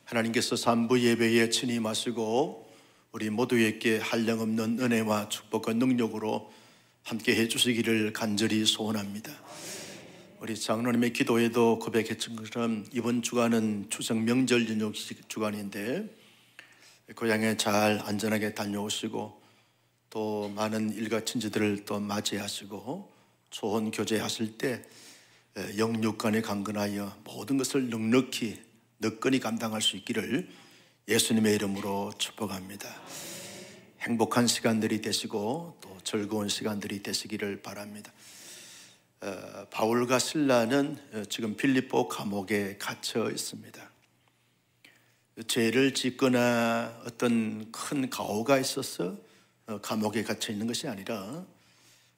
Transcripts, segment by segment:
하나님께서 3부 예배에 침임하시고 우리 모두에게 한량없는 은혜와 축복과 능력으로 함께 해주시기를 간절히 소원합니다. 우리 장로님의 기도에도 고백했던 것처럼 이번 주간은 추석 명절 연휴 주간인데 고향에 잘 안전하게 다녀오시고 또 많은 일가 친지들을 또 맞이하시고 좋은 교제하실 때 영육간에 강건하여 모든 것을 넉넉히 너끈히 감당할 수 있기를 예수님의 이름으로 축복합니다. 행복한 시간들이 되시고 또 즐거운 시간들이 되시기를 바랍니다. 바울과 실라는 지금 빌립보 감옥에 갇혀 있습니다. 죄를 짓거나 어떤 큰 가오가 있어서 감옥에 갇혀 있는 것이 아니라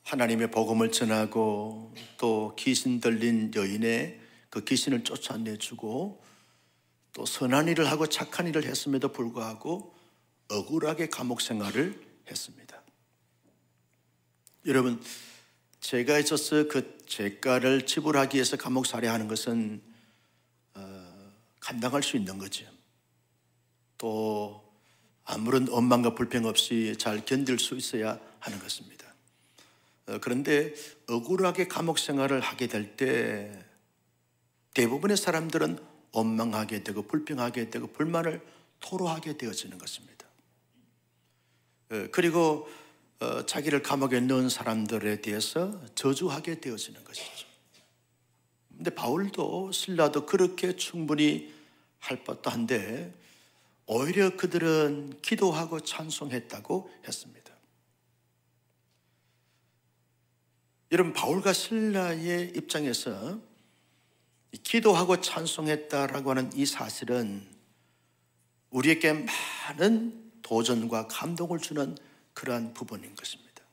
하나님의 복음을 전하고 또 귀신 들린 여인의 그 귀신을 쫓아내주고 또 선한 일을 하고 착한 일을 했음에도 불구하고 억울하게 감옥 생활을 했습니다. 여러분, 죄가 있어서 그 죄가를 지불하기 위해서 감옥 살해하는 것은 감당할 수 있는 거죠. 또 아무런 원망과 불평 없이 잘 견딜 수 있어야 하는 것입니다. 그런데 억울하게 감옥 생활을 하게 될 때 대부분의 사람들은 원망하게 되고 불평하게 되고 불만을 토로하게 되어지는 것입니다. 그리고 자기를 감옥에 넣은 사람들에 대해서 저주하게 되어지는 것이죠. 그런데 바울도 실라도 그렇게 충분히 할 법도 한데 오히려 그들은 기도하고 찬송했다고 했습니다. 여러분, 바울과 실라의 입장에서 기도하고 찬송했다라고 하는 이 사실은 우리에게 많은 도전과 감동을 주는 그러한 부분인 것입니다.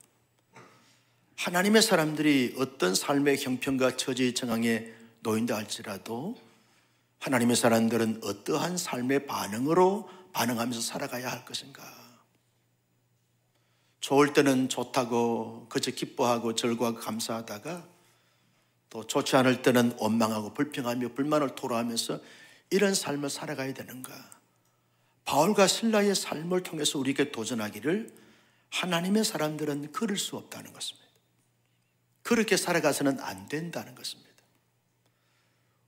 하나님의 사람들이 어떤 삶의 형편과 처지 정황에 놓인다 할지라도 하나님의 사람들은 어떠한 삶의 반응으로 반응하면서 살아가야 할 것인가? 좋을 때는 좋다고 그저 기뻐하고 즐거워하고 감사하다가 또 좋지 않을 때는 원망하고 불평하며 불만을 토로하면서 이런 삶을 살아가야 되는가? 바울과 실라의 삶을 통해서 우리에게 도전하기를 하나님의 사람들은 그럴 수 없다는 것입니다. 그렇게 살아가서는 안 된다는 것입니다.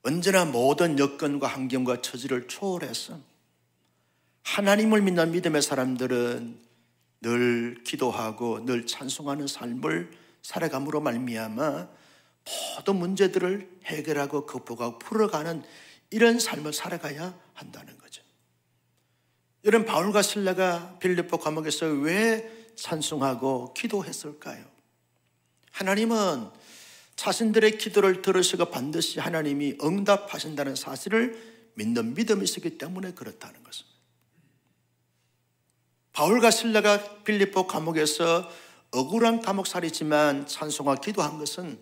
언제나 모든 여건과 환경과 처지를 초월해서 하나님을 믿는 믿음의 사람들은 늘 기도하고 늘 찬송하는 삶을 살아감으로 말미암아 모든 문제들을 해결하고 극복하고 풀어가는 이런 삶을 살아가야 한다는 거죠. 이런 바울과 실라가 빌립보 감옥에서 왜 찬송하고 기도했을까요? 하나님은 자신들의 기도를 들으시고 반드시 하나님이 응답하신다는 사실을 믿는 믿음이 있었기 때문에 그렇다는 것입니다. 바울과 실라가 빌립보 감옥에서 억울한 감옥살이지만 찬송과 기도한 것은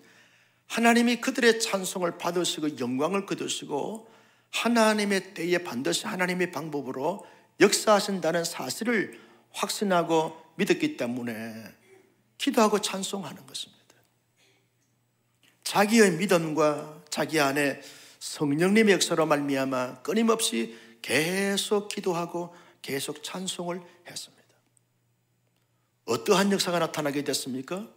하나님이 그들의 찬송을 받으시고 영광을 거두시고 하나님의 때에 반드시 하나님의 방법으로 역사하신다는 사실을 확신하고 믿었기 때문에 기도하고 찬송하는 것입니다. 자기의 믿음과 자기 안에 성령님의 역사로 말미암아 끊임없이 계속 기도하고 계속 찬송을 했습니다. 어떠한 역사가 나타나게 됐습니까?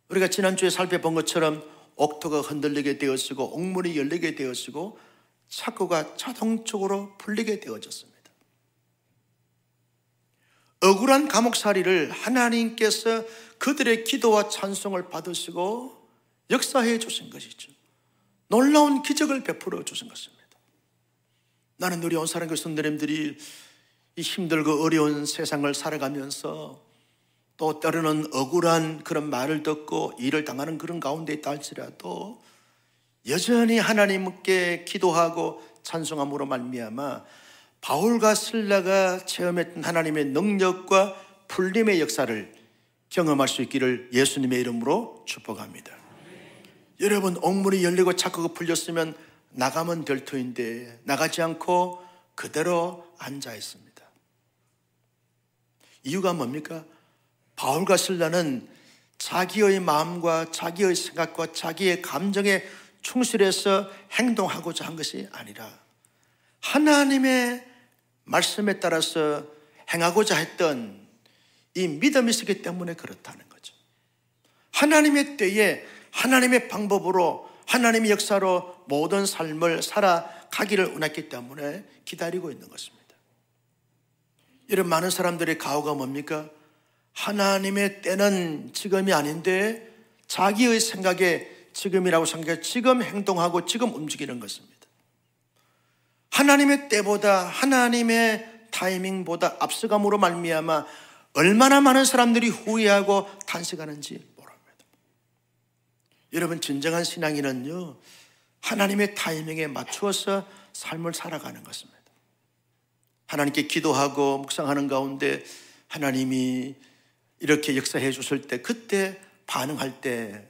우리가 지난주에 살펴본 것처럼 옥토가 흔들리게 되었고 옥문이 열리게 되었고 착고가 자동적으로 풀리게 되어졌습니다. 억울한 감옥살이를 하나님께서 그들의 기도와 찬송을 받으시고 역사해 주신 것이죠. 놀라운 기적을 베풀어 주신 것입니다. 나는 우리 온 사랑교회 성도님들이 이 힘들고 어려운 세상을 살아가면서 또 때로는 억울한 그런 말을 듣고 일을 당하는 그런 가운데 있다 할지라도 여전히 하나님께 기도하고 찬송함으로 말미암아 바울과 실라가 체험했던 하나님의 능력과 풀림의 역사를 경험할 수 있기를 예수님의 이름으로 축복합니다. 여러분, 옥문이 열리고 착고가 풀렸으면 나가면 될 터인데 나가지 않고 그대로 앉아 있습니다. 이유가 뭡니까? 바울과 실라는 자기의 마음과 자기의 생각과 자기의 감정에 충실해서 행동하고자 한 것이 아니라 하나님의 말씀에 따라서 행하고자 했던 이 믿음이 있었기 때문에 그렇다는 거죠. 하나님의 때에 하나님의 방법으로 하나님의 역사로 모든 삶을 살아가기를 원했기 때문에 기다리고 있는 것입니다. 이런 많은 사람들의 가오가 뭡니까? 하나님의 때는 지금이 아닌데 자기의 생각에 지금이라고 생각해 지금 행동하고 지금 움직이는 것입니다. 하나님의 때보다 하나님의 타이밍보다 앞서감으로 말미암아 얼마나 많은 사람들이 후회하고 탄식하는지 모릅니다. 여러분, 진정한 신앙인은요, 하나님의 타이밍에 맞추어서 삶을 살아가는 것입니다. 하나님께 기도하고 묵상하는 가운데 하나님이 이렇게 역사해 주실 때, 그때 반응할 때,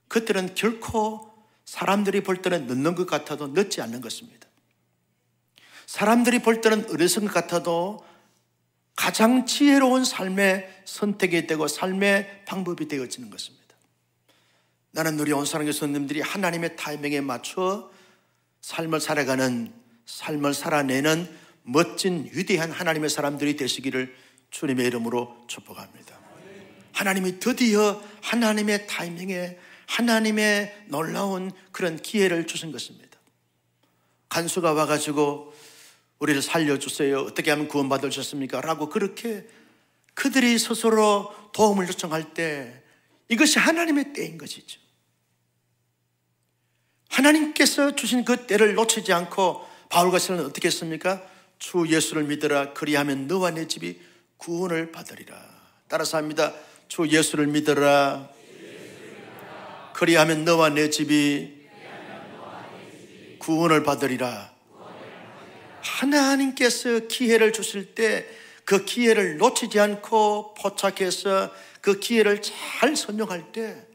그때는 결코 사람들이 볼 때는 늦는 것 같아도 늦지 않는 것입니다. 사람들이 볼 때는 어리석은 것 같아도 가장 지혜로운 삶의 선택이 되고 삶의 방법이 되어지는 것입니다. 나는 우리 온사랑교회 손님들이 하나님의 타이밍에 맞춰 삶을 살아가는, 삶을 살아내는 멋진 위대한 하나님의 사람들이 되시기를 주님의 이름으로 축복합니다. 하나님이 드디어 하나님의 타이밍에 하나님의 놀라운 그런 기회를 주신 것입니다. 간수가 와가지고 우리를 살려주세요, 어떻게 하면 구원받으셨습니까? 라고 그렇게 그들이 스스로 도움을 요청할 때 이것이 하나님의 때인 것이죠. 하나님께서 주신 그 때를 놓치지 않고 바울과 실라는 어떻게 했습니까? 주 예수를 믿으라, 그리하면 너와 내 집이 구원을 받으리라. 따라서 합니다. 주 예수를 믿으라, 그리하면 너와 내 집이 구원을 받으리라. 하나님께서 기회를 주실 때 그 기회를 놓치지 않고 포착해서 그 기회를 잘 선용할 때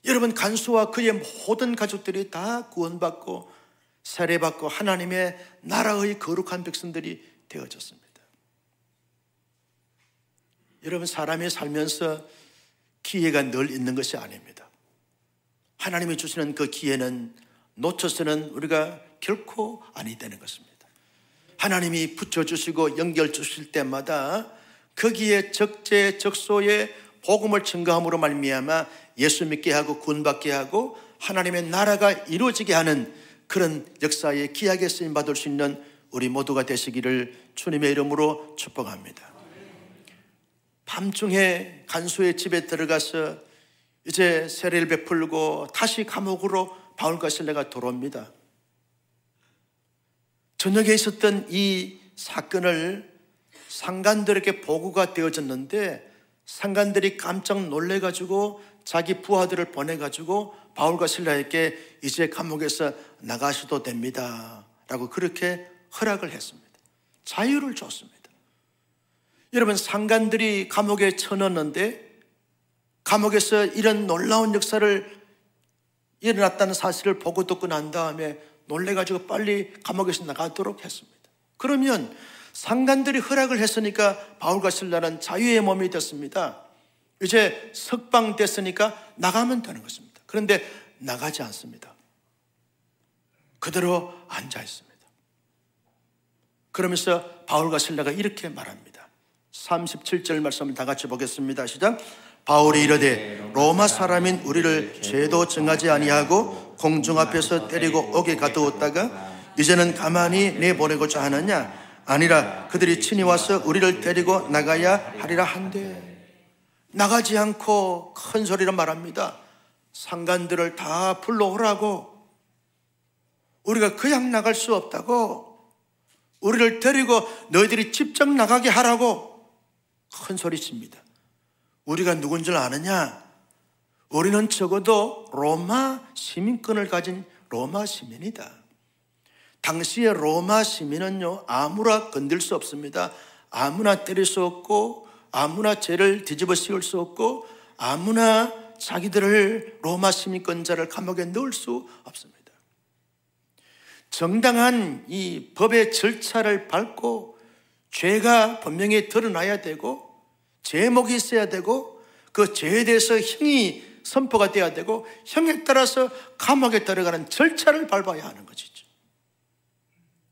여러분, 간수와 그의 모든 가족들이 다 구원받고 세례받고 하나님의 나라의 거룩한 백성들이 되어졌습니다. 여러분, 사람이 살면서 기회가 늘 있는 것이 아닙니다. 하나님이 주시는 그 기회는 놓쳐서는 우리가 결코 아니 되는 것입니다. 하나님이 붙여주시고 연결 주실 때마다 거기에 적재적소에 복음을 증거함으로 말미암아 예수 믿게 하고 구원받게 하고 하나님의 나라가 이루어지게 하는 그런 역사에 귀하게 쓰임받을 수 있는 우리 모두가 되시기를 주님의 이름으로 축복합니다. 밤중에 간수의 집에 들어가서 이제 세례를 베풀고 다시 감옥으로 바울과 실라가 돌아옵니다. 저녁에 있었던 이 사건을 상관들에게 보고가 되어졌는데 상관들이 깜짝 놀래가지고 자기 부하들을 보내가지고 바울과 실라에게 이제 감옥에서 나가셔도 됩니다 라고 그렇게 허락을 했습니다. 자유를 줬습니다. 여러분, 상관들이 감옥에 쳐넣었는데 감옥에서 이런 놀라운 역사를 일어났다는 사실을 보고 듣고 난 다음에 놀래가지고 빨리 감옥에서 나가도록 했습니다. 그러면 상관들이 허락을 했으니까 바울과 실라는 자유의 몸이 됐습니다. 이제 석방됐으니까 나가면 되는 것입니다. 그런데 나가지 않습니다. 그대로 앉아 있습니다. 그러면서 바울과 실라가 이렇게 말합니다. 37절 말씀을 다 같이 보겠습니다. 시작. 바울이 이르되 로마 사람인 우리를 죄도 정하지 아니하고 공중 앞에서 때리고 옥에 가두었다가 이제는 가만히 내보내고자 하느냐? 아니라 그들이 친히 와서 우리를 데리고 나가야 하리라 한데 나가지 않고 큰 소리로 말합니다. 상관들을 다 불러오라고, 우리가 그냥 나갈 수 없다고, 우리를 데리고 너희들이 직접 나가게 하라고 큰 소리칩니다. 우리가 누군 줄 아느냐? 우리는 적어도 로마 시민권을 가진 로마 시민이다. 당시의 로마 시민은요, 아무나 건들 수 없습니다. 아무나 때릴 수 없고 아무나 죄를 뒤집어 씌울 수 없고 아무나 자기들을 로마 시민권자를 감옥에 넣을 수 없습니다. 정당한 이 법의 절차를 밟고 죄가 분명히 드러나야 되고 제목이 있어야 되고 그 죄에 대해서 형이 선포가 돼야 되고 형에 따라서 감옥에 들어가는 절차를 밟아야 하는 것이죠.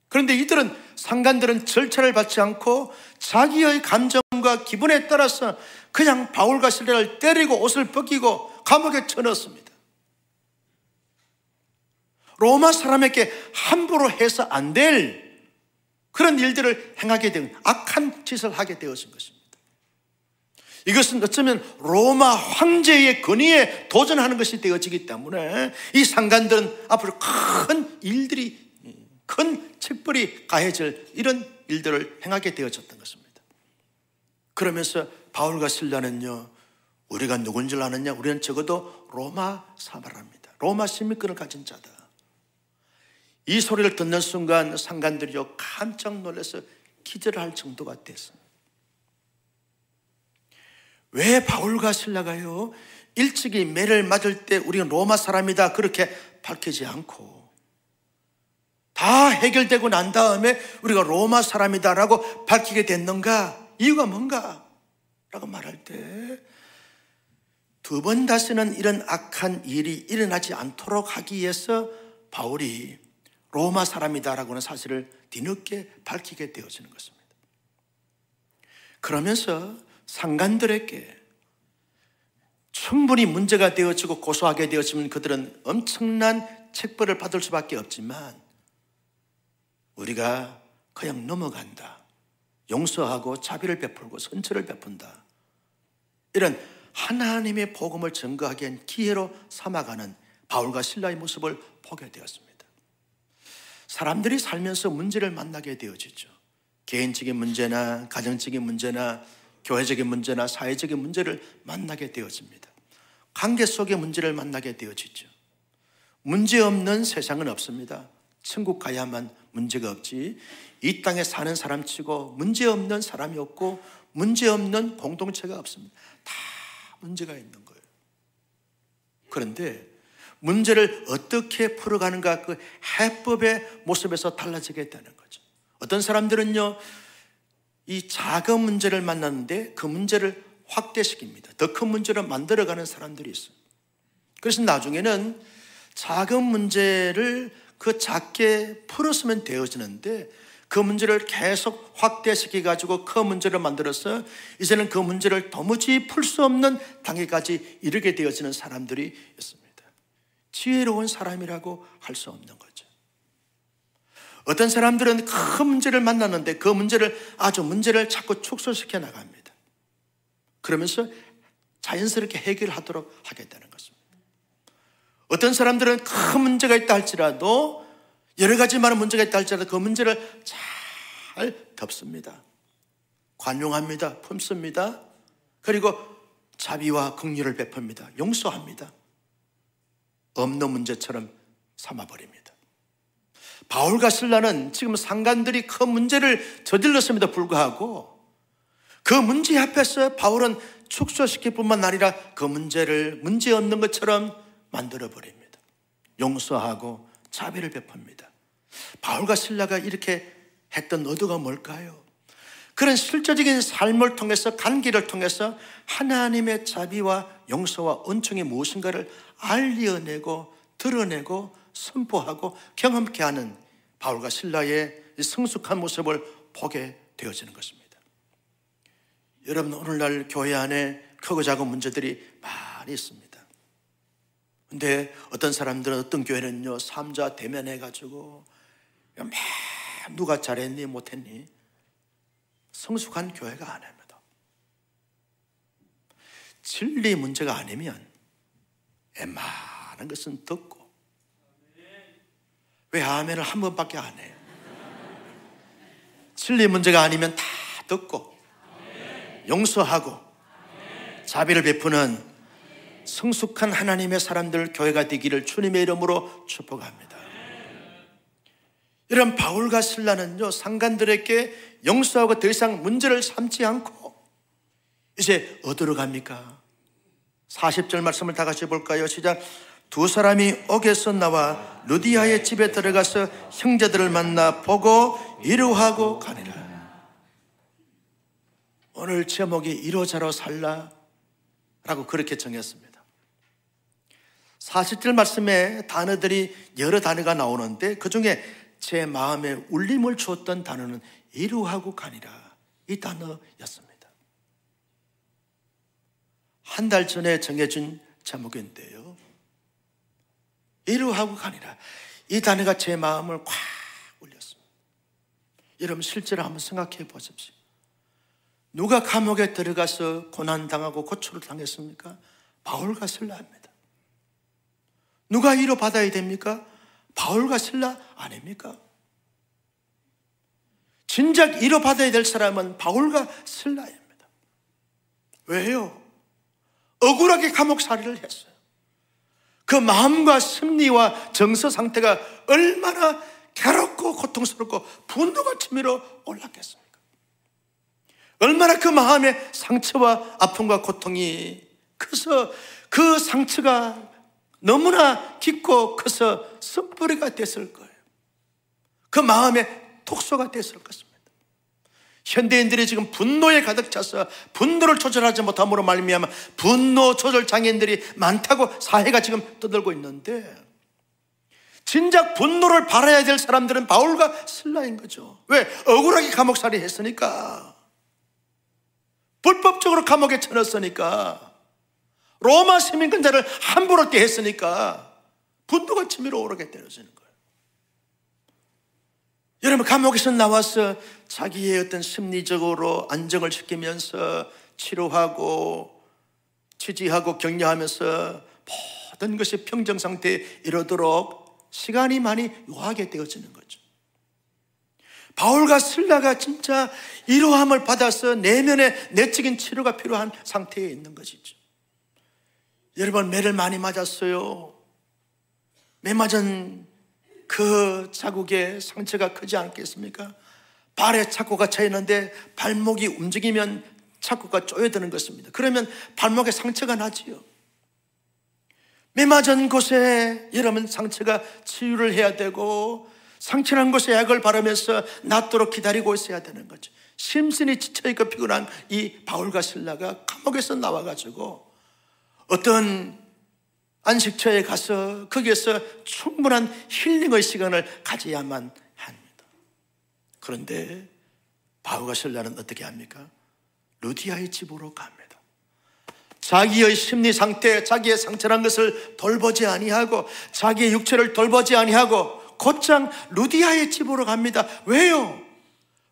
그런데 이들은 상관들은 절차를 받지 않고 자기의 감정과 기분에 따라서 그냥 바울과 실라를 때리고 옷을 벗기고 감옥에 쳐넣었습니다. 로마 사람에게 함부로 해서 안 될 그런 일들을 행하게 된 악한 짓을 하게 되어진 것입니다. 이것은 어쩌면 로마 황제의 권위에 도전하는 것이 되어지기 때문에 이 상관들은 앞으로 큰 일들이, 큰 책벌이 가해질 이런 일들을 행하게 되어졌던 것입니다. 그러면서 바울과 실라는요, 우리가 누군 줄 아느냐? 우리는 적어도 로마 사람입니다. 로마 시민권을 가진 자다. 이 소리를 듣는 순간 상관들이요 깜짝 놀라서 기절할 정도가 됐습니다. 왜 바울과 실라가요 일찍이 매를 맞을 때 우리는 로마 사람이다 그렇게 밝히지 않고 다 해결되고 난 다음에 우리가 로마 사람이다라고 밝히게 됐는가? 이유가 뭔가? 라고 말할 때 두 번 다시는 이런 악한 일이 일어나지 않도록 하기 위해서 바울이 로마 사람이다라고 하는 사실을 뒤늦게 밝히게 되어지는 것입니다. 그러면서 상관들에게 충분히 문제가 되어지고 고소하게 되어지면 그들은 엄청난 책벌을 받을 수밖에 없지만 우리가 그냥 넘어간다, 용서하고 자비를 베풀고 선처를 베푼다, 이런 하나님의 복음을 증거하기 위한 기회로 삼아가는 바울과 실라의 모습을 보게 되었습니다. 사람들이 살면서 문제를 만나게 되어지죠. 개인적인 문제나 가정적인 문제나 교회적인 문제나 사회적인 문제를 만나게 되어집니다. 관계 속의 문제를 만나게 되어지죠. 문제없는 세상은 없습니다. 천국 가야만 문제가 없지, 이 땅에 사는 사람치고 문제없는 사람이 없고 문제없는 공동체가 없습니다. 다 문제가 있는 거예요. 그런데 문제를 어떻게 풀어가는가, 그 해법의 모습에서 달라지게 되는 거죠. 어떤 사람들은요, 이 작은 문제를 만났는데 그 문제를 확대시킵니다. 더 큰 문제를 만들어가는 사람들이 있어요. 그래서 나중에는 작은 문제를 그 작게 풀었으면 되어지는데 그 문제를 계속 확대시켜가지고 큰 문제를 만들어서 이제는 그 문제를 도무지 풀 수 없는 단계까지 이르게 되어지는 사람들이 있습니다. 지혜로운 사람이라고 할 수 없는 거죠. 어떤 사람들은 큰 문제를 만났는데 그 문제를 자꾸 축소시켜 나갑니다. 그러면서 자연스럽게 해결하도록 하게 되는 것입니다. 어떤 사람들은 큰 문제가 있다 할지라도, 여러 가지 많은 문제가 있다 할지라도 그 문제를 잘 덮습니다. 관용합니다. 품습니다. 그리고 자비와 긍휼을 베풉니다. 용서합니다. 없는 문제처럼 삼아버립니다. 바울과 실라는 지금 상관들이 큰 문제를 저질렀음에도 불구하고 그 문제 앞에서 바울은 축소시킬 뿐만 아니라 그 문제를 문제없는 것처럼 만들어버립니다. 용서하고 자비를 베풉니다. 바울과 실라가 이렇게 했던 의도가 뭘까요? 그런 실제적인 삶을 통해서, 관계를 통해서 하나님의 자비와 용서와 은총이 무엇인가를 알려내고 드러내고 선포하고 경험케 하는 바울과 실라의 성숙한 모습을 보게 되어지는 것입니다. 여러분, 오늘날 교회 안에 크고 작은 문제들이 많이 있습니다. 근데 어떤 사람들은, 어떤 교회는요, 삼자 대면해가지고 누가 잘했니 못했니 성숙한 교회가 아닙니다. 진리 문제가 아니면 웬만한 것은 듣고, 왜 아멘을 한 번밖에 안 해요? 진리 문제가 아니면 다 듣고 용서하고 자비를 베푸는 성숙한 하나님의 사람들 교회가 되기를 주님의 이름으로 축복합니다. 이런 바울과 실라는요, 상관들에게 용서하고 더 이상 문제를 삼지 않고 이제 어디로 갑니까? 40절 말씀을 다 같이 볼까요? 시작. 두 사람이 옥에서 나와 루디아의 집에 들어가서 형제들을 만나 보고 위로하고 가니라. 오늘 제목이 이로자로 살라 라고 그렇게 정했습니다. 40절 말씀에 단어들이 여러 단어가 나오는데 그 중에 제 마음에 울림을 주었던 단어는 이루하고 가니라, 이 단어였습니다. 한 달 전에 정해진 제목인데요, 이루하고 가니라, 이 단어가 제 마음을 꽉 울렸습니다. 여러분, 실제로 한번 생각해 보십시오. 누가 감옥에 들어가서 고난당하고 고초를 당했습니까? 바울과 실라입니다. 누가 위로받아야 됩니까? 바울과 실라 아닙니까? 진작 위로받아야 될 사람은 바울과 실라입니다. 왜요? 억울하게 감옥살이를 했어요. 그 마음과 심리와 정서 상태가 얼마나 괴롭고 고통스럽고 분노가 치밀어 올랐겠습니까? 얼마나 그 마음의 상처와 아픔과 고통이 커서 그 상처가 너무나 깊고 커서 쓴뿌리가 됐을 거예요. 그 마음의 독소가 됐을 것입니다. 현대인들이 지금 분노에 가득 차서 분노를 조절하지 못함으로 말미암아 분노 조절 장애인들이 많다고 사회가 지금 떠들고 있는데, 진작 분노를 바라야 될 사람들은 바울과 실라인 거죠. 왜? 억울하게 감옥살이 했으니까, 불법적으로 감옥에 쳐넣었으니까, 로마 시민권자를 함부로 대했으니까 분노가 치밀어 오르게 되어지는 거예요. 여러분, 감옥에서 나와서 자기의 어떤 심리적으로 안정을 시키면서 치료하고 치지하고 격려하면서 모든 것이 평정 상태에 이르도록 시간이 많이 요하게 되어지는 거죠. 바울과 실라가 진짜 이로함을 받아서 내면의 내적인 치료가 필요한 상태에 있는 것이죠. 여러분, 매를 많이 맞았어요. 매 맞은 그 자국에 상처가 크지 않겠습니까? 발에 착고가 차 있는데 발목이 움직이면 착고가 쪼여드는 것입니다. 그러면 발목에 상처가 나지요. 매 맞은 곳에 여러분 상처가 치유를 해야 되고, 상처난 곳에 약을 바르면서 낫도록 기다리고 있어야 되는 거죠. 심신이 지쳐있고 피곤한 이 바울과 실라가 감옥에서 나와가지고 어떤 안식처에 가서 거기에서 충분한 힐링의 시간을 가져야만 합니다. 그런데 바울과 실라는 어떻게 합니까? 루디아의 집으로 갑니다. 자기의 심리 상태, 자기의 상처난 것을 돌보지 아니하고, 자기의 육체를 돌보지 아니하고 곧장 루디아의 집으로 갑니다. 왜요?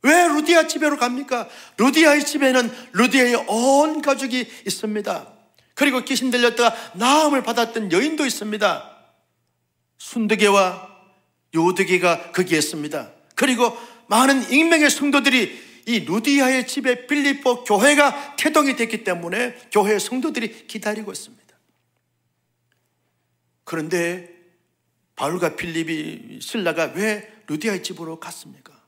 왜 루디아 집으로 갑니까? 루디아의 집에는 루디아의 온 가족이 있습니다. 그리고 귀신 들렸다가 나음을 받았던 여인도 있습니다. 순두개와 요두개가 거기에 있습니다. 그리고 많은 익명의 성도들이 이 루디아의 집에 빌립보 교회가 태동이 됐기 때문에 교회 성도들이 기다리고 있습니다. 그런데 바울과 빌립이, 실라가 왜 루디아의 집으로 갔습니까?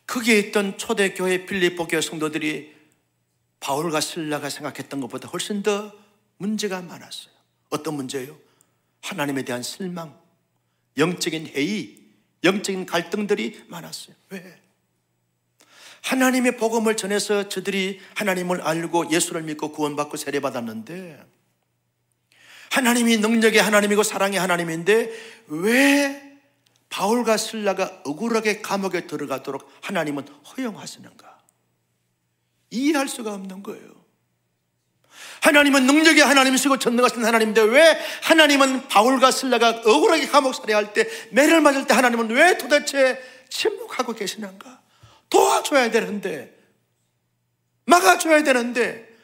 거기에 있던 초대교회 빌립보 교회 성도들이 바울과 실라가 생각했던 것보다 훨씬 더 문제가 많았어요. 어떤 문제예요? 하나님에 대한 실망, 영적인 회의, 영적인 갈등들이 많았어요. 왜? 하나님의 복음을 전해서 저들이 하나님을 알고 예수를 믿고 구원받고 세례받았는데, 하나님이 능력의 하나님이고 사랑의 하나님인데 왜 바울과 실라가 억울하게 감옥에 들어가도록 하나님은 허용하시는가? 이해할 수가 없는 거예요. 하나님은 능력의 하나님이시고 전능하신 하나님인데 왜 하나님은 바울과 실라가 억울하게 감옥살이 할 때, 매를 맞을 때 하나님은 왜 도대체 침묵하고 계시는가? 도와줘야 되는데, 막아줘야 되는데,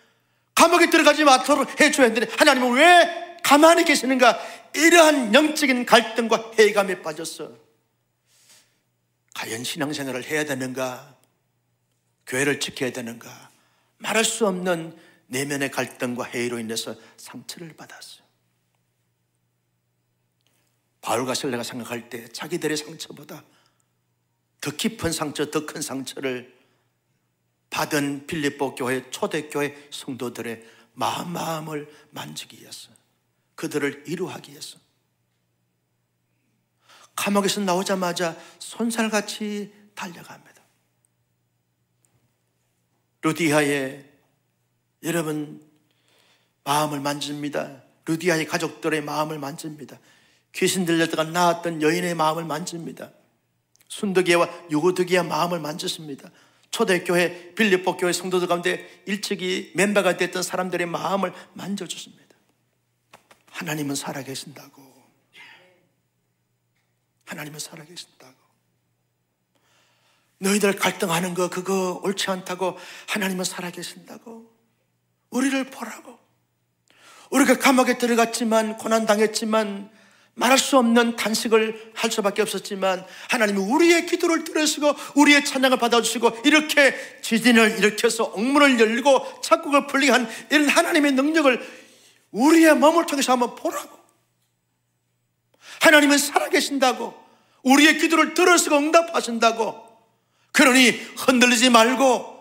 감옥에 들어가지 않도록 해줘야 되는데 하나님은 왜 가만히 계시는가? 이러한 영적인 갈등과 회의감에 빠졌어. 과연 신앙생활을 해야 되는가? 교회를 지켜야 되는가? 말할 수 없는 내면의 갈등과 회의로 인해서 상처를 받았어요. 바울과 실라가 생각할 때 자기들의 상처보다 더 깊은 상처, 더 큰 상처를 받은 빌립보 교회, 초대교회 성도들의 마음을 만지기 위해서, 그들을 위로하기 위해서 감옥에서 나오자마자 손살같이 달려갑니다. 루디아의 여러분 마음을 만집니다. 루디아의 가족들의 마음을 만집니다. 귀신 들렸다가 나았던 여인의 마음을 만집니다. 순덕이와 유고덕이의 마음을 만졌습니다. 초대교회 빌립보 교회 성도들 가운데 일찍이 멤버가 됐던 사람들의 마음을 만져줬습니다. 하나님은 살아계신다고. 하나님은 살아계신다고. 너희들 갈등하는 거 그거 옳지 않다고. 하나님은 살아계신다고. 우리를 보라고. 우리가 감옥에 들어갔지만 고난당했지만 말할 수 없는 단식을 할 수밖에 없었지만 하나님이 우리의 기도를 들으시고 우리의 찬양을 받아주시고 이렇게 지진을 일으켜서 옥문을 열고 착국을 풀리게 한 이런 하나님의 능력을 우리의 몸을 통해서 한번 보라고. 하나님은 살아계신다고. 우리의 기도를 들으시고 응답하신다고. 그러니 흔들리지 말고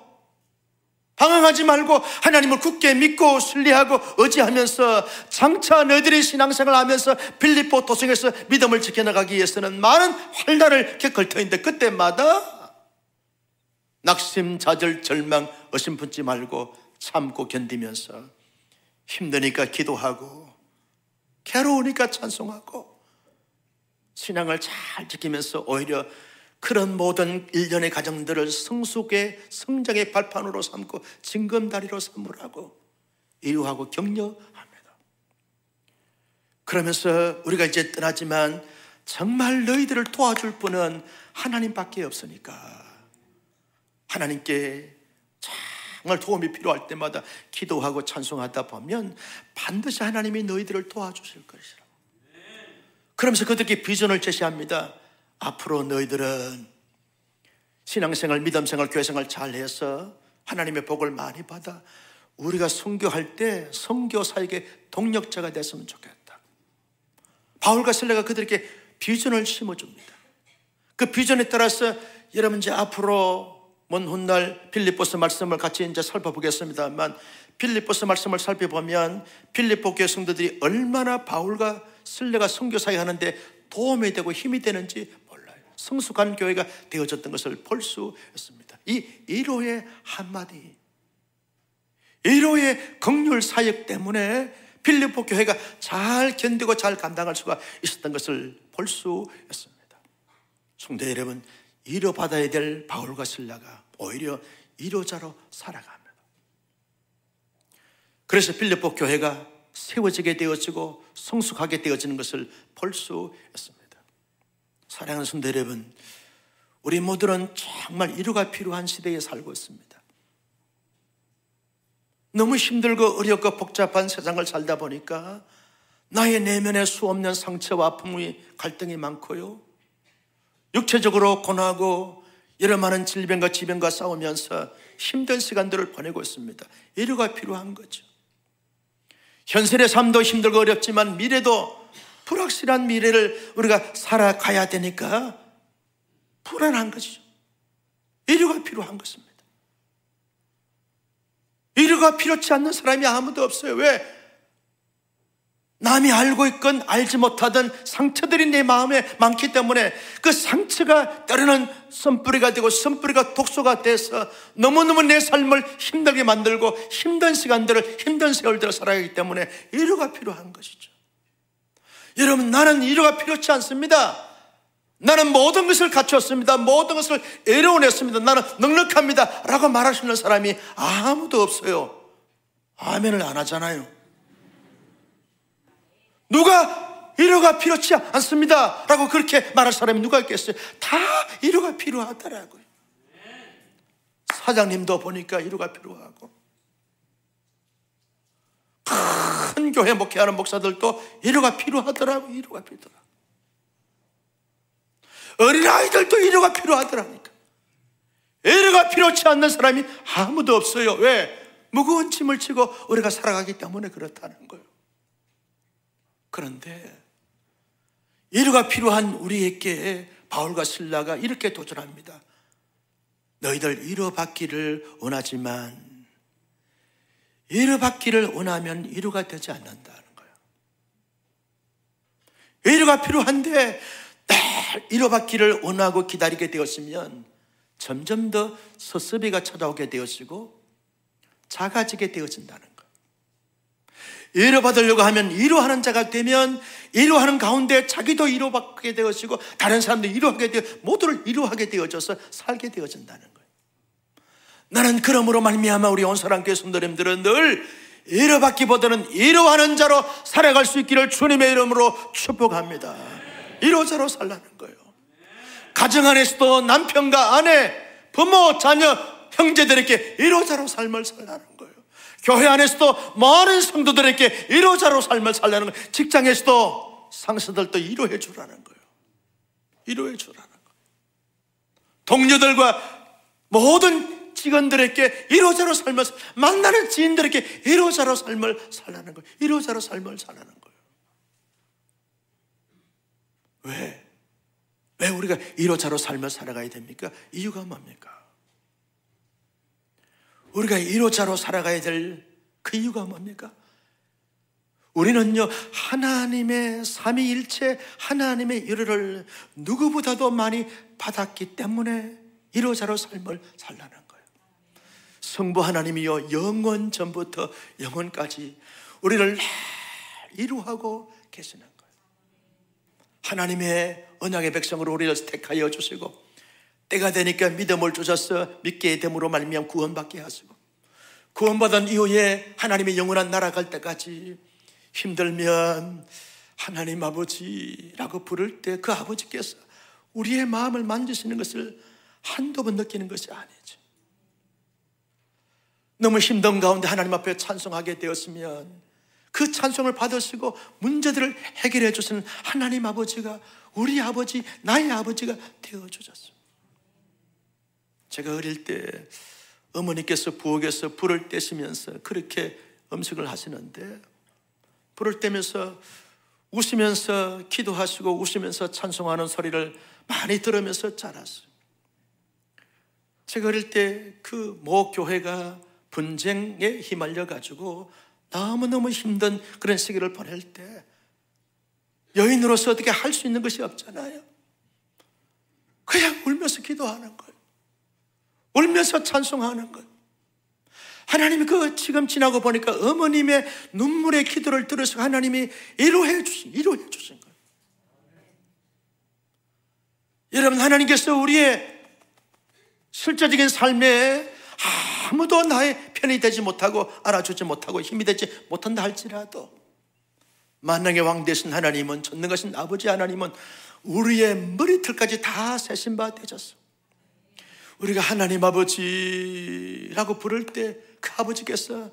방황하지 말고 하나님을 굳게 믿고 신뢰하고 의지하면서 장차 너희들이 신앙생활을 하면서 빌립보 도성에서 믿음을 지켜나가기 위해서는 많은 환난을 겪을 터인데 그때마다 낙심, 좌절, 절망, 의심 품지 말고 참고 견디면서 힘드니까 기도하고 괴로우니까 찬송하고 신앙을 잘 지키면서 오히려 그런 모든 일련의 가정들을 성숙의 성장의 발판으로 삼고 징검다리로 삼으라고 이유하고 격려합니다. 그러면서 우리가 이제 떠나지만 정말 너희들을 도와줄 분은 하나님밖에 없으니까 하나님께 정말 도움이 필요할 때마다 기도하고 찬송하다 보면 반드시 하나님이 너희들을 도와주실 것이라고. 그러면서 그들에게 비전을 제시합니다. 앞으로 너희들은 신앙생활, 믿음생활, 교회생활 잘해서 하나님의 복을 많이 받아 우리가 선교할 때 선교사에게 동력자가 됐으면 좋겠다. 바울과 실라가 그들에게 비전을 심어줍니다. 그 비전에 따라서 여러분 이제 앞으로 먼 훗날 빌립보서 말씀을 같이 이제 살펴보겠습니다만 빌립보서 말씀을 살펴보면 빌립보 교회 성도들이 얼마나 바울과 실라가 선교사에 하는데 도움이 되고 힘이 되는지 몰라요. 성숙한 교회가 되어졌던 것을 볼 수 있습니다. 이 1호의 한마디, 1호의 긍휼 사역 때문에 빌립보 교회가 잘 견디고 잘 감당할 수가 있었던 것을 볼 수 있습니다. 성도 여러분, 위로받아야 될 바울과 실라가 오히려 위로자로 살아갑니다. 그래서 빌립보 교회가 세워지게 되어지고 성숙하게 되어지는 것을 볼 수 있습니다. 사랑하는 성도 여러분, 우리 모두는 정말 위로가 필요한 시대에 살고 있습니다. 너무 힘들고 어렵고 복잡한 세상을 살다 보니까 나의 내면에 수없는 상처와 아픔이 갈등이 많고요, 육체적으로 고나고 여러 많은 질병과 지병과 싸우면서 힘든 시간들을 보내고 있습니다. 위로가 필요한 거죠. 현실의 삶도 힘들고 어렵지만 미래도 불확실한 미래를 우리가 살아가야 되니까 불안한 것이죠. 위로가 필요한 것입니다. 위로가 필요치 않는 사람이 아무도 없어요. 왜? 남이 알고 있건 알지 못하던 상처들이 내 마음에 많기 때문에 그 상처가 때로는 선뿌리가 되고 선뿌리가 독소가 돼서 너무너무 내 삶을 힘들게 만들고 힘든 시간들을, 힘든 세월들을 살아가기 때문에 위로가 필요한 것이죠. 여러분, 나는 위로가 필요치 않습니다. 나는 모든 것을 갖추었습니다. 모든 것을 애려냈습니다. 나는 넉넉합니다 라고 말하시는 사람이 아무도 없어요. 아멘을 안 하잖아요. 누가 위로가 필요치 않습니다 라고 그렇게 말할 사람이 누가 있겠어요? 다 위로가 필요하더라고요. 사장님도 보니까 위로가 필요하고, 큰 교회 목회하는 목사들도 위로가 필요하더라고요. 위로가 필요하더라고요. 어린아이들도 위로가 필요하더라니까. 위로가 필요치 않는 사람이 아무도 없어요. 왜? 무거운 짐을 지고 우리가 살아가기 때문에 그렇다는 거예요. 그런데 위로가 필요한 우리에게 바울과 실라가 이렇게 도전합니다. 너희들 위로받기를 원하지만 위로받기를 원하면 위로가 되지 않는다는 거예요. 위로가 필요한데 늘 위로받기를 원하고 기다리게 되었으면 점점 더 서서비가 찾아오게 되어지고 작아지게 되어진다는 거예요. 위로받으려고 하면 위로하는 자가 되면 위로하는 가운데 자기도 위로받게 되어지고 다른 사람도 위로하게 되어 모두를 위로하게 되어져서 살게 되어진다는 거예요. 나는 그러므로 말미암아 우리 온사랑교회 성도님들은 늘 위로받기보다는 위로하는 자로 살아갈 수 있기를 주님의 이름으로 축복합니다. 위로자로 살라는 거예요. 가정 안에서도 남편과 아내, 부모, 자녀, 형제들에게 위로자로 삶을 살라는 거예요. 교회 안에서도 많은 성도들에게 위로자로 삶을 살라는 거예요. 직장에서도 상사들도 위로해 주라는 거예요. 위로해 주라는 거예요. 동료들과 모든 직원들에게 위로자로 삶을, 만나는 지인들에게 위로자로 삶을 살라는 거예요. 위로자로 삶을 살라는 거예요. 왜 우리가 위로자로 삶을 살아가야 됩니까? 이유가 뭡니까? 우리가 위로자로 살아가야 될 그 이유가 뭡니까? 우리는요, 하나님의 삼위일체 하나님의 위로를 누구보다도 많이 받았기 때문에 위로자로 삶을 살라는 거예요. 성부 하나님이요, 영원 전부터 영원까지 우리를 위로하고 계시는 거예요. 하나님의 언약의 백성으로 우리를 택하여 주시고 때가 되니까 믿음을 주셔서 믿게 됨으로 말미암아 구원받게 하시고 구원받은 이후에 하나님의 영원한 나라 갈 때까지 힘들면 하나님 아버지라고 부를 때 그 아버지께서 우리의 마음을 만지시는 것을 한두 번 느끼는 것이 아니죠. 너무 힘든 가운데 하나님 앞에 찬송하게 되었으면 그 찬송을 받으시고 문제들을 해결해 주시는 하나님 아버지가 우리 아버지, 나의 아버지가 되어주셨어요. 제가 어릴 때 어머니께서 부엌에서 불을 떼시면서 그렇게 음식을 하시는데 불을 떼면서 웃으면서 기도하시고 웃으면서 찬송하는 소리를 많이 들으면서 자랐어요. 제가 어릴 때 그 모 교회가 분쟁에 휘말려 가지고 너무너무 힘든 그런 시기를 보낼 때 여인으로서 어떻게 할 수 있는 것이 없잖아요. 그냥 울면서 기도하는 거예요. 울면서 찬송하는 거예요. 하나님이 지금 지나고 보니까 어머님의 눈물의 기도를 들으시고 하나님이 위로해 주신 거예요. 여러분, 하나님께서 우리의 실제적인 삶에 아무도 나의 편이 되지 못하고 알아주지 못하고 힘이 되지 못한다 할지라도 만왕의 왕 되신 하나님은, 전능하신 아버지 하나님은 우리의 머리털까지 다 세신 바 되셨어. 우리가 하나님 아버지라고 부를 때 그 아버지께서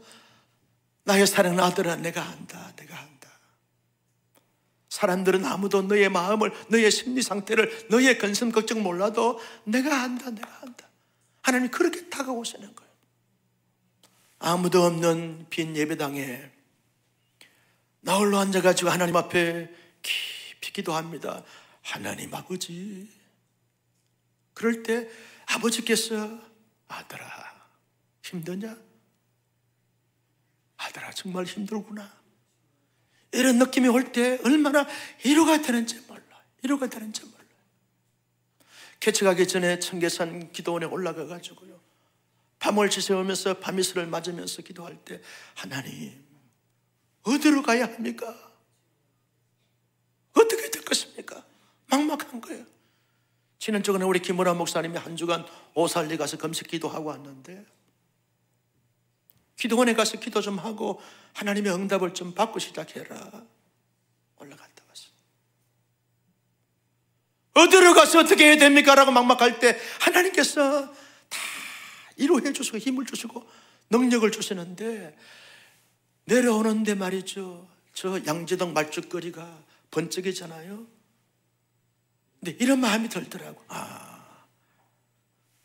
나의 사랑하는 아들아, 내가 안다, 내가 안다. 사람들은 아무도 너의 마음을, 너의 심리 상태를, 너의 근심 걱정 몰라도 내가 안다, 내가 안다. 하나님이 그렇게 다가오시는 거예요. 아무도 없는 빈 예배당에 나 홀로 앉아가지고 하나님 앞에 깊이 기도합니다. 하나님 아버지. 그럴 때 아버지께서 아들아, 힘드냐? 아들아, 정말 힘들구나. 이런 느낌이 올 때 얼마나 위로가 되는지 몰라요. 위로가 되는지 몰라요. 개척하기 전에 청계산 기도원에 올라가가지고요, 밤을 지새우면서 밤이슬을 맞으면서 기도할 때 하나님, 어디로 가야 합니까? 어떻게 될 것입니까? 막막한 거예요. 지난 주간에 우리 김우라 목사님이 한 주간 오살리 가서 금식 기도하고 왔는데 기도원에 가서 기도 좀 하고 하나님의 응답을 좀 받고 시작해라. 올라갔다 왔어요. 어디로 가서 어떻게 해야 됩니까? 라고 막막할 때 하나님께서 다 위로해 주시고 힘을 주시고 능력을 주시는데 내려오는데 말이죠, 저 양재동 말죽거리가 번쩍이잖아요. 근데 이런 마음이 들더라고.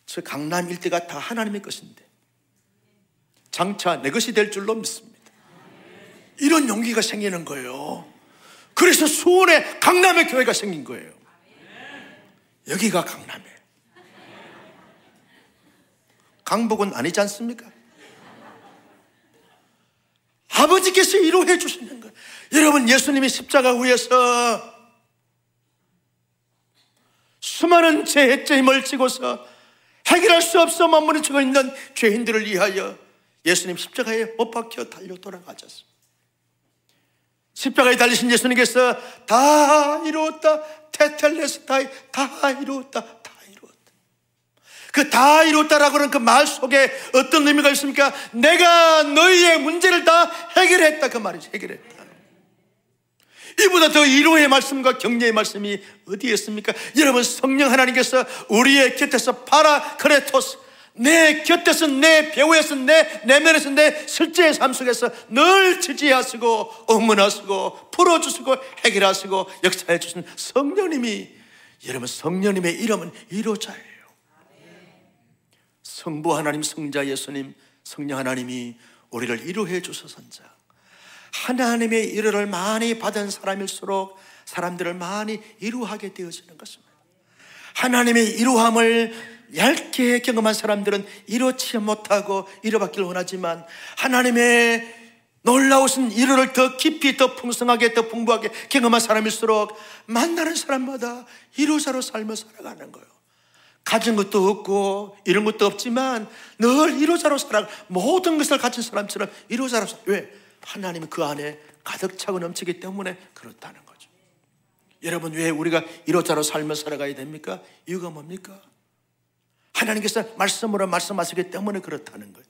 저 강남 일대가 다 하나님의 것인데 장차 내 것이 될 줄로 믿습니다. 이런 용기가 생기는 거예요. 그래서 수원에 강남의 교회가 생긴 거예요. 여기가 강남이에요. 강북은 아니지 않습니까? 아버지께서 위로해 주시는 거예요. 여러분, 예수님이 십자가 위에서 수많은 죄의 짐을 지고서 해결할 수 없어 머무르고 있는 죄인들을 위하여 예수님 십자가에 못 박혀 달려 돌아가셨습니다. 십자가에 달리신 예수님께서 다 이루었다, 테텔레스타이, 다 이루었다, 다 이루었다. 그 다 이루었다라고 하는 그 말 속에 어떤 의미가 있습니까? 내가 너희의 문제를 다 해결했다, 그 말이죠. 해결했다. 이보다 더 위로의 말씀과 격려의 말씀이 어디에 있습니까? 여러분, 성령 하나님께서 우리의 곁에서 파라크레토스, 내 곁에서, 내 배후에서, 내 내면에서, 내 실제의 삶 속에서 늘 지지하시고 응원하시고 풀어주시고 해결하시고 역사해 주신 성령님이, 여러분, 성령님의 이름은 위로자예요. 성부 하나님, 성자 예수님, 성령 하나님이 우리를 위로해 주셔서자, 하나님의 위로를 많이 받은 사람일수록 사람들을 많이 위로하게 되어지는 것입니다. 하나님의 위로함을 얇게 경험한 사람들은 위로치 못하고 위로받기를 원하지만, 하나님의 놀라우신 위로를 더 깊이, 더 풍성하게, 더 풍부하게 경험한 사람일수록 만나는 사람마다 위로자로 삶을 살아가는 거예요. 가진 것도 없고 이런 것도 없지만 늘 위로자로 살아가, 모든 것을 가진 사람처럼 위로자로 살아가. 왜? 하나님은 그 안에 가득 차고 넘치기 때문에 그렇다는 거죠. 여러분, 왜 우리가 위로자로 삶을 살아가야 됩니까? 이유가 뭡니까? 하나님께서 말씀으로 말씀하시기 때문에 그렇다는 거예요.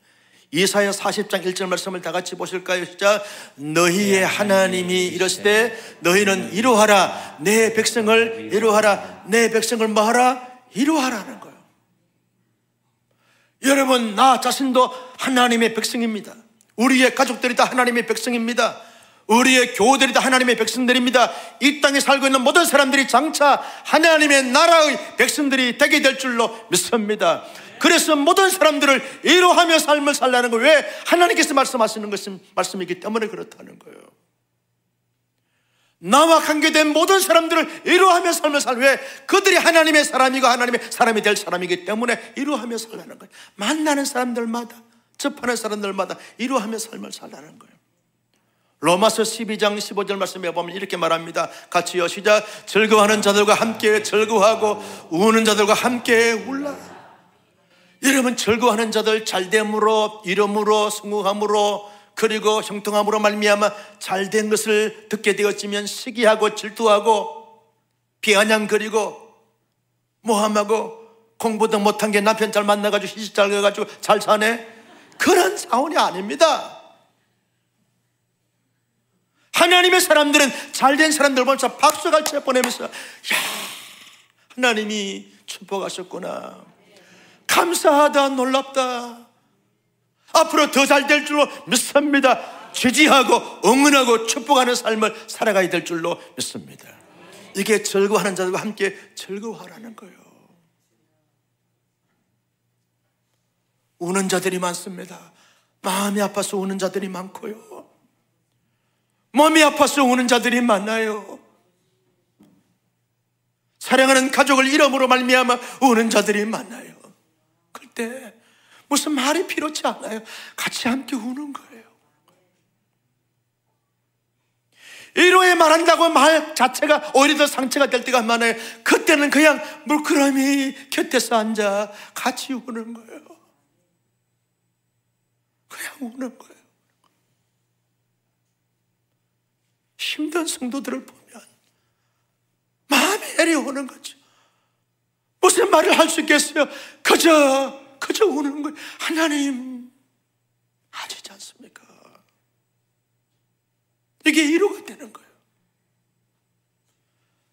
이사야 40장 1절 말씀을 다 같이 보실까요? 시작. 너희의 하나님이 이르시되 너희는 위로하라, 내 백성을 위로하라. 내 백성을 뭐하라? 위로하라는 거예요. 여러분, 나 자신도 하나님의 백성입니다. 우리의 가족들이 다 하나님의 백성입니다. 우리의 교우들이 다 하나님의 백성들입니다. 이 땅에 살고 있는 모든 사람들이 장차 하나님의 나라의 백성들이 되게 될 줄로 믿습니다. 그래서 모든 사람들을 위로하며 삶을 살라는 거예요. 왜? 하나님께서 말씀하시는 것은 말씀이기 때문에 그렇다는 거예요. 나와 관계된 모든 사람들을 위로하며 삶을 살. 왜? 그들이 하나님의 사람이고 하나님의 사람이 될 사람이기 때문에 위로하며 살라는 거예요. 만나는 사람들마다, 접하는 사람들마다 위로하며 삶을 살라는 거예요. 로마서 12장 15절 말씀에 보면 이렇게 말합니다. 같이요, 시작. 즐거워하는 자들과 함께 즐거워하고 우는 자들과 함께 울라. 여러분, 즐거워하는 자들, 잘됨으로, 이름으로, 성공함으로, 그리고 형통함으로 말미암아 잘된 것을 듣게 되었지만 시기하고 질투하고 비아냥거리고 모함하고 공부도 못한 게 남편 잘 만나가지고 시집 잘 가가지고 잘 사네, 그런 사원이 아닙니다. 하나님의 사람들은 잘된 사람들 보면서 박수갈채 보내면서, 야, 하나님이 축복하셨구나, 감사하다, 놀랍다, 앞으로 더 잘 될 줄로 믿습니다. 지지하고 응원하고 축복하는 삶을 살아가야 될 줄로 믿습니다. 이게 즐거워하는 자들과 함께 즐거워하라는 거예요. 우는 자들이 많습니다. 마음이 아파서 우는 자들이 많고요, 몸이 아파서 우는 자들이 많아요. 사랑하는 가족을 잃음으로 말미암아 우는 자들이 많아요. 그때 무슨 말이 필요치 않아요. 같이 함께 우는 거예요. 위로에 말한다고 말 자체가 오히려 더 상처가 될 때가 많아요. 그때는 그냥 물끄러미 곁에서 앉아 같이 우는 거예요. 그냥 우는 거예요. 힘든 성도들을 보면 마음이 애려오는 거죠. 무슨 말을 할 수 있겠어요? 그저 우는 거예요. 하나님 아시지 않습니까? 이게 위로가 되는 거예요.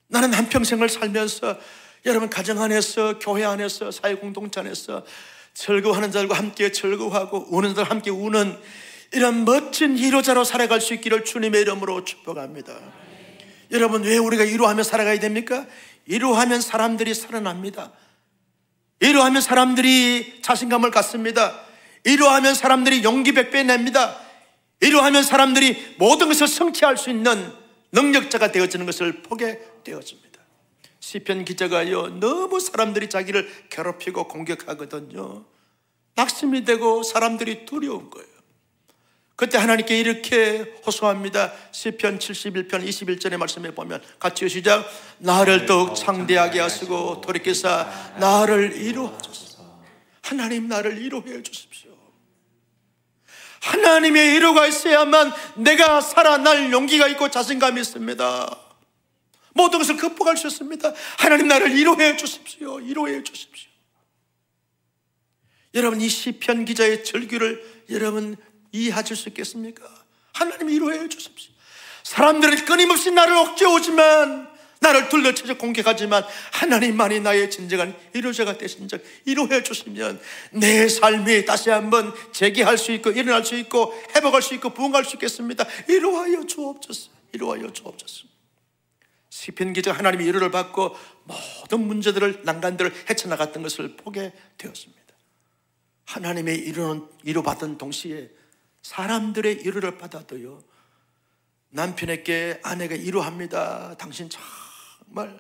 나는 한평생을 살면서 여러분, 가정 안에서, 교회 안에서, 사회 공동체 안에서 즐거워하는 자들과 함께 즐거워하고 우는 자들과 함께 우는 이런 멋진 위로자로 살아갈 수 있기를 주님의 이름으로 축복합니다. 여러분, 왜 우리가 위로하며 살아가야 됩니까? 위로하면 사람들이 살아납니다. 위로하면 사람들이 자신감을 갖습니다. 위로하면 사람들이 용기 100배 냅니다. 위로하면 사람들이 모든 것을 성취할 수 있는 능력자가 되어지는 것을 보게 되어집니다. 시편 기자가요, 너무 사람들이 자기를 괴롭히고 공격하거든요. 낙심이 되고 사람들이 두려운 거예요. 그때 하나님께 이렇게 호소합니다. 시편 71편 21절의 말씀에 보면 같이 시작. 나를 더욱 창대하게 하시고 돌이키사 나를 위로하소서. 하나님, 나를 위로해 주십시오. 하나님의 위로가 있어야만 내가 살아날 용기가 있고 자신감이 있습니다. 모든 것을 극복할 수 있습니다. 하나님 나를 위로해 주십시오. 위로해 주십시오. 여러분, 이 시편 기자의 절규를 여러분 이해하실 수 있겠습니까? 하나님 위로해 주십시오. 사람들은 끊임없이 나를 억제오지만, 나를 둘러쳐서 공격하지만 하나님만이 나의 진정한 위로자가 되신 적 위로해 주시면 내 삶이 다시 한번 재기할 수 있고 일어날 수 있고 회복할 수 있고 부흥할 수 있겠습니다. 위로하여 주옵소서. 위로하여 주옵소서. 시편 기자 하나님의 위로를 받고 모든 문제들을, 난간들을 헤쳐나갔던 것을 보게 되었습니다. 하나님의 위로받은 동시에 사람들의 위로를 받아도요, 남편에게 아내가 위로합니다. 당신 정말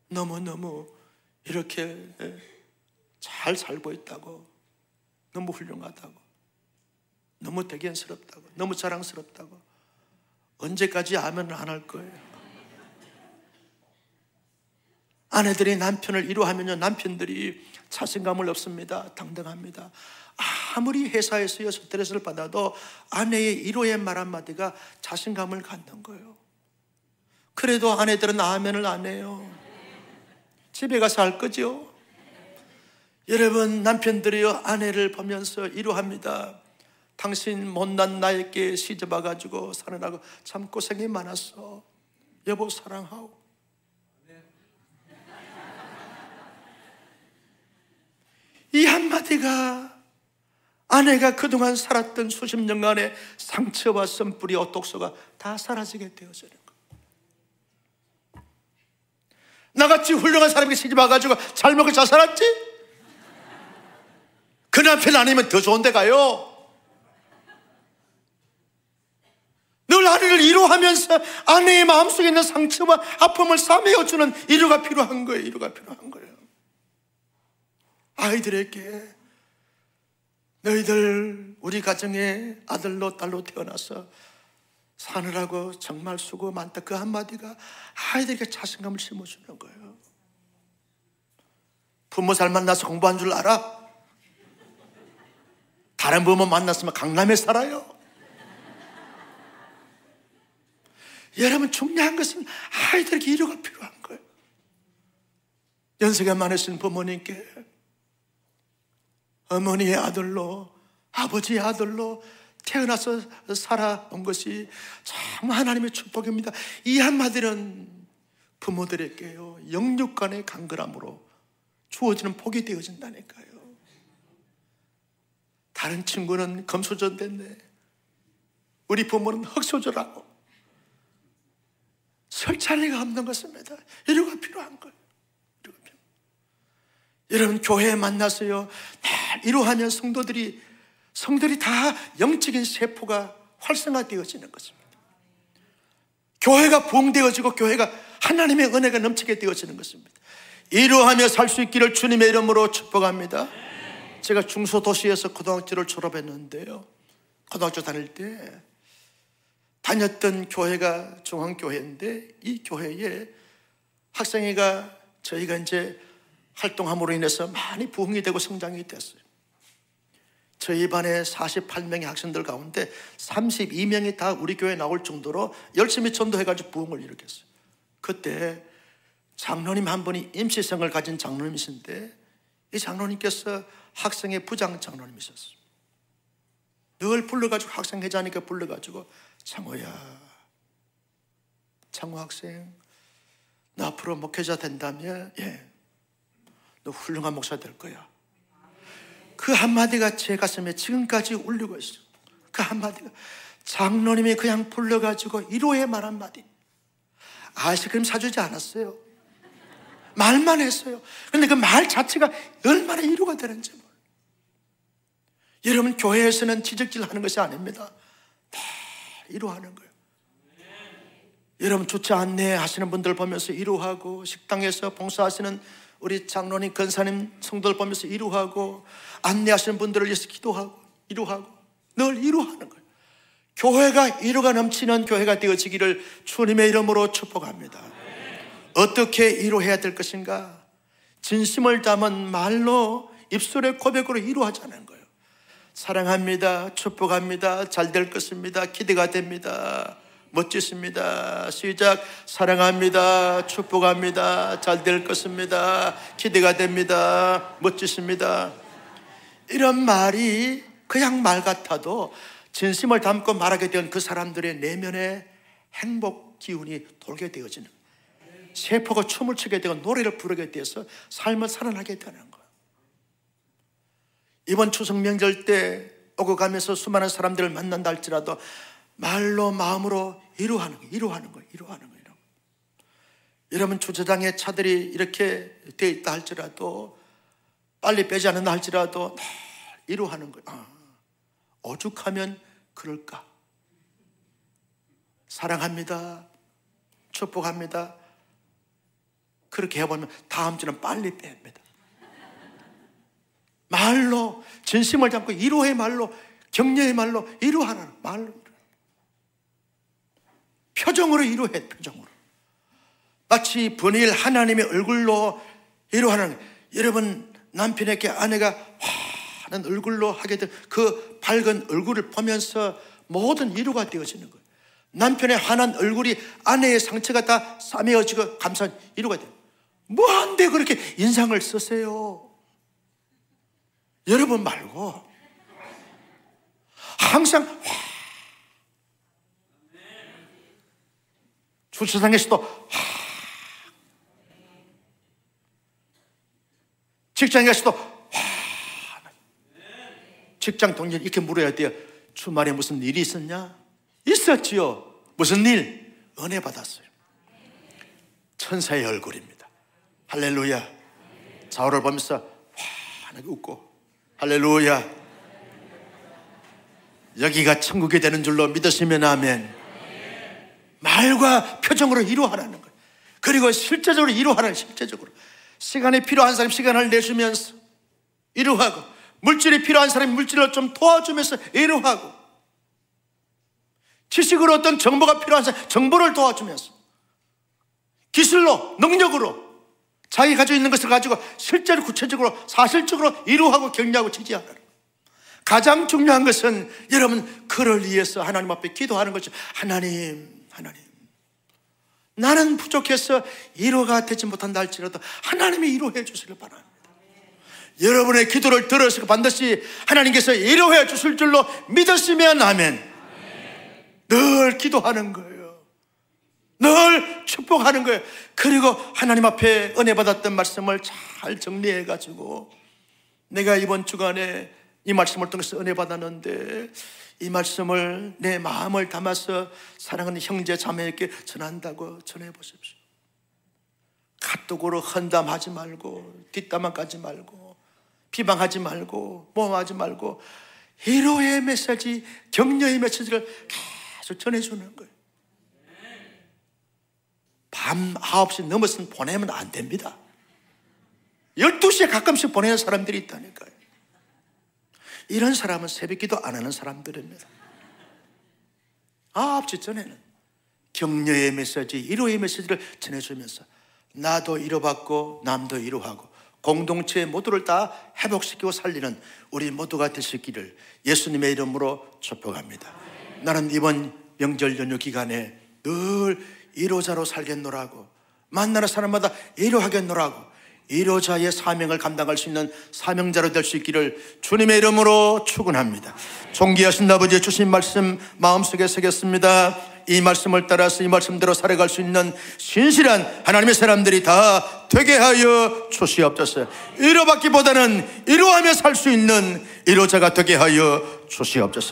너무너무 이렇게 잘 살고 있다고, 너무 훌륭하다고, 너무 대견스럽다고, 너무 자랑스럽다고. 언제까지 아멘을 안 할 거예요? 아내들이 남편을 위로하면요, 남편들이 자신감을 얻습니다. 당당합니다. 아무리 회사에서요 스트레스를 받아도 아내의 위로의 말 한마디가 자신감을 갖는 거예요. 그래도 아내들은 아멘을 안 해요. 집에 가서 할 거죠. 여러분, 남편들이요 아내를 보면서 위로합니다. 당신 못난 나에게 시집 와가지고 사느라고 참 고생이 많았어. 여보 사랑하오. 이 한마디가 아내가 그동안 살았던 수십 년간의 상처와 쓴뿌리와 독소가 다 사라지게 되어지는 거예요. 나같이 훌륭한 사람이 시집 와가지고 잘 먹고 잘 살았지? 그 남편 아니면 더 좋은 데 가요. 늘 아내를 위로하면서 아내의 마음속에 있는 상처와 아픔을 싸매어주는 위로가 필요한 거예요. 위로가 필요한 거예요. 아이들에게 너희들 우리 가정에 아들로 딸로 태어나서 사느라고 정말 수고 많다. 그 한마디가 아이들에게 자신감을 심어주는 거예요. 부모 잘 만나서 공부한 줄 알아? 다른 부모 만났으면 강남에 살아요. 여러분, 중요한 것은 아이들에게 위로가 필요한 거예요. 연세가 많으신 부모님께 어머니의 아들로, 아버지의 아들로 태어나서 살아온 것이 참 하나님의 축복입니다. 이 한마디는 부모들에게요 영육간의 강건함으로 주어지는 복이 되어진다니까요. 다른 친구는 금수저 됐네, 우리 부모는 흙수저라고. 설찬이가 없는 것입니다. 위로가 필요한 거예요. 여러분, 교회에 만나서요 위로하면 성도들이 다 영적인 세포가 활성화되어지는 것입니다. 교회가 부흥되어지고 교회가 하나님의 은혜가 넘치게 되어지는 것입니다. 위로하며 살 수 있기를 주님의 이름으로 축복합니다. 제가 중소도시에서 고등학교를 졸업했는데요, 고등학교 다닐 때 다녔던 교회가 중앙교회인데, 이 교회에 학생회가 저희가 이제 활동함으로 인해서 많이 부흥이 되고 성장이 됐어요. 저희 반에 48명의 학생들 가운데 32명이 다 우리 교회에 나올 정도로 열심히 전도해가지고 부흥을 일으켰어요. 그때 장로님 한 분이 임시성을 가진 장로님이신데, 이 장로님께서 학생의 부장 장로님이셨어요. 늘 불러가지고, 학생회장이니까 불러가지고, 창호야, 창호 학생, 너 앞으로 목회자 된다면 너 훌륭한 목사 될 거야. 그 한마디가 제 가슴에 지금까지 울리고 있어요. 그 한마디가 장로님이 그냥 불러가지고 위로의 말 한마디. 아이스크림 사주지 않았어요. 말만 했어요. 그런데 그 말 자체가 얼마나 위로가 되는지 몰라요. 여러분, 교회에서는 지적질 하는 것이 아닙니다. 다 위로하는 거예요. 여러분, 주차 안내하시는 분들 보면서 위로하고, 식당에서 봉사하시는 우리 장로님, 권사님, 성도들 보면서 위로하고, 안내하시는 분들을 위해서 기도하고, 위로하고, 늘 위로하는 거예요. 교회가 위로가 넘치는 교회가 되어지기를 주님의 이름으로 축복합니다. 어떻게 위로해야 될 것인가? 진심을 담은 말로, 입술의 고백으로 위로하자는 거예요. 사랑합니다. 축복합니다. 잘 될 것입니다. 기대가 됩니다. 멋지십니다. 시작. 사랑합니다. 축복합니다. 잘 될 것입니다. 기대가 됩니다. 멋지십니다. 이런 말이 그냥 말 같아도 진심을 담고 말하게 된 그 사람들의 내면에 행복 기운이 돌게 되어지는, 세포가 춤을 추게 되고 노래를 부르게 돼서 삶을 살아나게 되는 거예요. 이번 추석 명절 때 오고 가면서 수많은 사람들을 만난다 할지라도 말로 마음으로 이루하는 거예요. 여러분, 주차장에 차들이 이렇게 되어 있다 할지라도, 빨리 빼지 않는다 할지라도 늘 이루하는 거예요. 오죽하면 그럴까? 사랑합니다. 축복합니다. 그렇게 해보면 다음 주는 빨리 뺍니다. 말로, 진심을 담고 위로의 말로, 격려의 말로 위로하는 말로, 표정으로 위로해. 표정으로 마치 분일 하나님의 얼굴로 위로하는. 여러분, 남편에게 아내가 환한 얼굴로 하게 된 그 밝은 얼굴을 보면서 모든 위로가 되어지는 거예요. 남편의 환한 얼굴이 아내의 상처가 다 싸매어지고 감사한 위로가 돼요. 뭐한데 그렇게 인상을 쓰세요? 여러분 말고 항상 주차장에서도 직장에서도 직장 동료 이렇게 물어야 돼요. 주말에 무슨 일이 있었냐? 있었지요. 무슨 일? 은혜 받았어요. 천사의 얼굴입니다. 할렐루야. 자오를 보면서 환하게 웃고 할렐루야. 여기가 천국이 되는 줄로 믿으시면 아멘. 말과 표정으로 위로하라는 거예요. 그리고 실제적으로 위로하라는, 실제적으로 시간이 필요한 사람 시간을 내주면서 위로하고, 물질이 필요한 사람이 물질을 좀 도와주면서 위로하고, 지식으로 어떤 정보가 필요한 사람 정보를 도와주면서, 기술로, 능력으로 자기 가지고 있는 것을 가지고 실제로 구체적으로 사실적으로 위로하고 격려하고 지지하라. 가장 중요한 것은 여러분, 그를 위해서 하나님 앞에 기도하는 것이죠. 하나님, 나는 부족해서 위로가 되지 못한다 할지라도 하나님이 위로해 주시길 바랍니다. 여러분의 기도를 들으시고 반드시 하나님께서 위로해 주실 줄로 믿으시면 아멘. 늘 기도하는 거예요. 늘 축복하는 거예요. 그리고 하나님 앞에 은혜 받았던 말씀을 잘 정리해 가지고, 내가 이번 주간에 이 말씀을 통해서 은혜 받았는데 이 말씀을 내 마음을 담아서 사랑하는 형제 자매에게 전한다고 전해 보십시오. 카톡으로 헌담하지 말고, 뒷담화 까지 말고, 비방하지 말고, 모함하지 말고, 위로의 메시지, 격려의 메시지를 계속 전해주는 거예요. 밤 9시 넘어서는 보내면 안 됩니다. 12시에 가끔씩 보내는 사람들이 있다니까요. 이런 사람은 새벽기도 안 하는 사람들입니다. 9시 전에는 격려의 메시지, 위로의 메시지를 전해주면서 나도 위로받고 남도 위로하고 공동체 모두를 다 회복시키고 살리는 우리 모두가 되시기를 예수님의 이름으로 축복합니다. 나는 이번 명절 연휴 기간에 늘 위로자로 살겠노라고, 만나는 사람마다 위로하겠노라고, 위로자의 사명을 감당할 수 있는 사명자로 될 수 있기를 주님의 이름으로 축원합니다. 존귀하신 아버지, 주신 말씀 마음속에 새겼습니다. 이 말씀을 따라서 이 말씀대로 살아갈 수 있는 신실한 하나님의 사람들이 다 되게 하여 주시옵소서. 위로받기보다는 위로하며 살 수 있는 위로자가 되게 하여 주시옵소서.